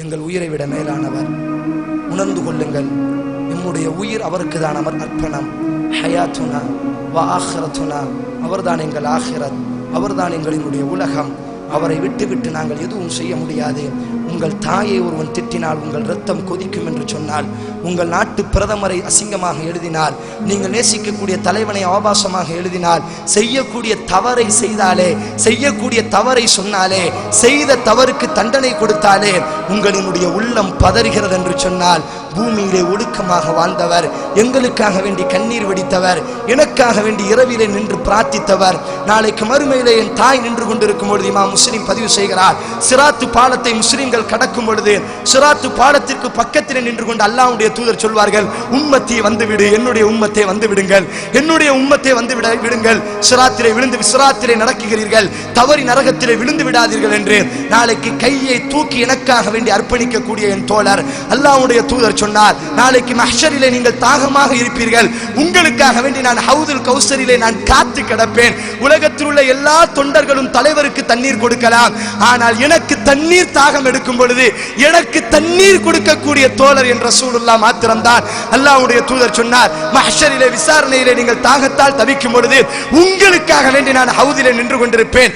எங்கள் உயிரை விட மேலானவர். உணர்ந்து கொள்ளுங்கள், நம்முடைய உயிர் அவருக்கு தான் அர்ப்பணம். ஹயாத்துனா வா ஆஹிரத்துனா, அவர்தான் எங்கள் ஆஹிரத், அவர்தான் எங்களினுடைய உலகம். அவரை விட்டு நாங்கள் எதுவும் செய்ய முடியாது. உங்கள் தாயை ஒருவன் திட்டினால் உங்கள் இரத்தம் கொதிக்கும் என்று சொன்னால், உங்கள் நாட்டு பிரதமரை அசிங்கமாக எழுதினால், நீங்கள் நேசிக்கக்கூடிய தலைவனை ஆபாசமாக எழுதினால், செய்யக்கூடிய தவறை செய்தாலே, செய்யக்கூடிய தவறை சொன்னாலே, செய்த தவறுக்கு தண்டனை கொடுத்தாலே உங்களினுடைய உள்ளம் பதறுகிறது என்று சொன்னால், பூமியிலே ஒடுக்கமாக வாழ்ந்தவர், எங்களுக்காக வேண்டி கண்ணீர் வடித்தவர், எனக்காக வேண்டி இரவிலே நின்று பிரார்த்தித்தவர், நாளைக்கு மறுமையிலே என் தாய் நின்று கொண்டிருக்கும் பொழுது இமாம் முஸ்லிம் பதிவு செய்கிறார், சிராத்து பாலத்தை முஸ்லிம்கள் கடக்கும் பொழுது சிராத்து பாலத்திற்கு பக்கத்திலே நின்று கொண்டு அல்லாஹ்வுடைய தூதர் சொல்வார்கள், உம்மத்தி வந்துவிடு, என்னுடைய உம்மத்தை வந்து விடுங்கள், என்னுடைய உம்மத்தை வந்து விடுங்கள், சிராத்திலே விழுந்து சிராத்திலே நடக்குகிறீர்கள், தவறி நரகத்திலே விழுந்து விடாதீர்கள் என்று நாளைக்கு கையை தூக்கி எனக்காக வேண்டி அர்ப்பணிக்கக்கூடிய என் தோழர் அல்லாஹ்வுடைய தூதர் சொன்னார், நாளைக்கு மஹ்ஷரிலே நீங்கள் தாகமாக இருப்பீர்கள், உங்களுக்காக வேண்டி நான் ஹவுதுல் கௌசரிலே நான் காத்து கிடப்பேன். உலகத்தில் உள்ள எல்லா தொண்டர்களும் தலைவருக்கு தண்ணீர் கொடுக்கலாம், ஆனால் எனக்கு தண்ணீர் தாகம் எடுக்கும் பொழுது எனக்கு தண்ணீர் கொடுக்கக்கூடிய தோழர் என்ற ரசூலுல்லாஹ் மாத்திரம்தான். அல்லாஹ்வுடைய தூதர் சொன்னார், மஹ்ஷரிலே விசாரணையிலே நீங்கள் தாகத்தால் தவிக்கும் பொழுது உங்களுக்காக வேண்டி நான் ஹவுதிலே நின்று கொண்டிருப்பேன்.